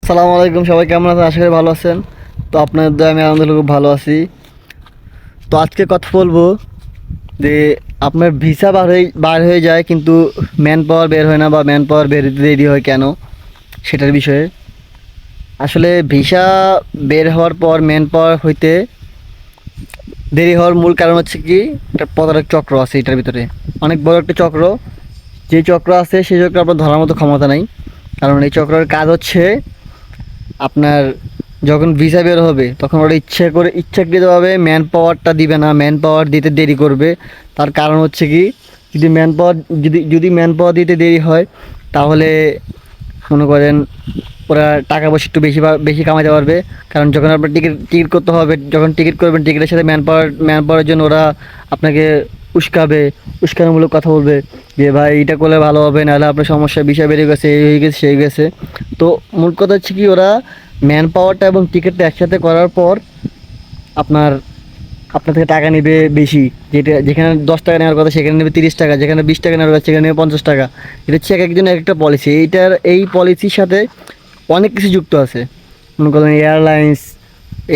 সালামু আলাইকুম, সবাই কেমন আছেন? আশা করি ভালো আছেন। তো আপনাদের দয়ায় আমি আলহামদুলিল্লাহ খুব ভালো আছি। তো আজকে কথা বলবো যে আপনার ভিসা বার হয়ে যায় কিন্তু ম্যান পাওয়ার বের হয় না, বা ম্যান পাওয়ার বের হতে দেরি হয় কেন, সেটার বিষয়ে। আসলে ভিসা বের হওয়ার পর ম্যান পাওয়ার হইতে দেরি হওয়ার মূল কারণ হচ্ছে কি, একটা প্রতারক চক্র আছে এটার ভিতরে, অনেক বড় একটা চক্র। যে চক্র আছে সেই চক্র আপনার ধরার মতো ক্ষমতা নাই। কারণ এই চক্রের কাজ হচ্ছে আপনার যখন ভিসা বের হবে তখন ওরা ইচ্ছাকৃতভাবে ম্যান পাওয়ারটা দিবে না, ম্যান পাওয়ার দিতে দেরি করবে। তার কারণ হচ্ছে কি, যদি ম্যান পাওয়ার যদি যদি ম্যান পাওয়ার দিতে দেরি হয় তাহলে মনে করেন ওরা টাকা পয়সা একটু বেশি কামাতে পারবে। কারণ যখন আপনার টিকিট টিকিট করতে হবে, যখন টিকিট করবেন টিকিটের সাথে ম্যান পাওয়ারের জন্য ওরা আপনাকে উস্কানিমূলক কথা বলবে যে ভাই এটা করলে ভালো হবে, নাহলে আপনার সমস্যা, বিষয় বেড়ে গেছে, এই হয়ে গেছে, সেই হয়ে গেছে। তো মূল কথা হচ্ছে কি, ওরা ম্যান পাওয়ারটা এবং টিকিটটা একসাথে করার পর আপনার আপনার থেকে টাকা নেবে বেশি। যেখানে 10 টাকা নেওয়ার কথা সেখানে নেবে 30 টাকা, যেখানে 20 টাকা নেওয়ার কথা সেখানে নেবে 50 টাকা। এটা হচ্ছে এক একজনের এক একটা পলিসি। এই পলিসির সাথে অনেক কিছু যুক্ত আছে। মনে করেন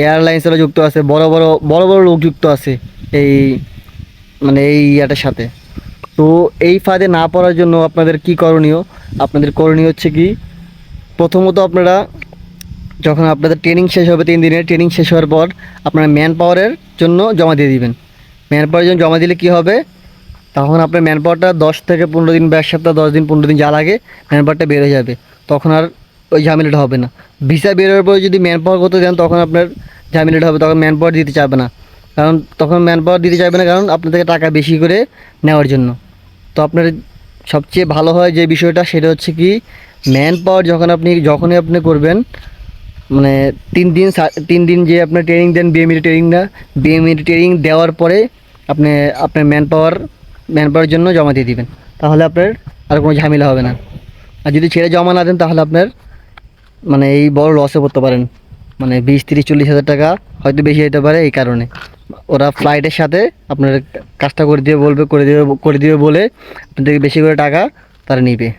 এয়ারলাইন্সেরও যুক্ত আছে, বড় বড় লোক যুক্ত আছে এই এই ইয়াটার সাথে। তো এই ফাঁদে না পড়ার জন্য আপনাদের করণীয় হচ্ছে কি, প্রথমত আপনারা যখন আপনাদের ট্রেনিং শেষ হবে, 3 দিনের ট্রেনিং শেষ হওয়ার পর আপনারা ম্যান পাওয়ারের জন্য জমা দিয়ে দিবেন। ম্যান পাওয়ারের জন্য জমা দিলে কি হবে, তখন আপনার ম্যান পাওয়ারটা 10 থেকে 15 দিন বা 1 সপ্তাহ, 10 দিন 15 দিন যা লাগে ম্যান পাওয়ারটা বের হয়ে যাবে। তখন আর ওই ঝামেলাটা হবে না। ভিসা বের হওয়ার পরে যদি ম্যান পাওয়ার করতে দেন তখন আপনার ঝামেলাটা হবে, তখন ম্যান পাওয়ার দিতে চাইবে না। কারণ আপনার থেকে টাকা বেশি করে নেওয়ার জন্য। তো আপনার সবচেয়ে ভালো হয় যে বিষয়টা, সেটা হচ্ছে কি, ম্যান পাওয়ার যখনই আপনি করবেন, মানে 3 দিন যে আপনার ট্রেনিং দেন, বিএমইটি ট্রেনিং দেওয়ার পরে আপনি আপনার ম্যান পাওয়ারের জন্য জমা দিয়ে দিবেন। তাহলে আপনার আর কোনো ঝামেলা হবে না। আর যদি ছেড়ে জমা না দেন তাহলে আপনার এই বড় লসে পড়তে পারেন। 20, 30, 40 হাজার টাকা হয়তো বেশি হতে পারে। এই কারণে ওরা ফ্লাইটের সাথে আপনার কাজটা করে দিবে বলে আপনাদেরকে বেশি করে টাকা তারা নিবে।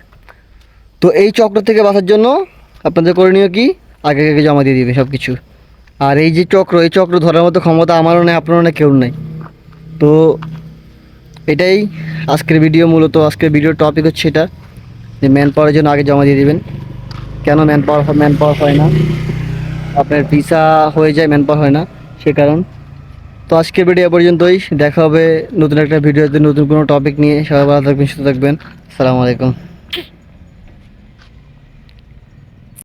তো এই চক্র থেকে বাঁচার জন্য আপনাদের করণীয় কি, আগে আগে জমা দিয়ে দিবে সব কিছু। আর এই চক্র ধরার মতো ক্ষমতা আমারও নেই, আপনারও নেই, কেউ নেই। তো এটাই আজকের ভিডিওর টপিক হচ্ছে এটা, যে ম্যান পাওয়ারের জন্য আগে জমা দিয়ে দিবেন। কেন ম্যান পাওয়ার হয় না, আপনার ভিসা হয়ে যায় ম্যান পাওয়ার হয় না, সে কারণ। তো আজকের ভিডিও এ পর্যন্তই। দেখা হবে নতুন একটা ভিডিওতে, নতুন কোনো টপিক নিয়ে। সবাই ভালো থাকবেন, সুস্থ থাকবেন। আসসালামু আলাইকুম।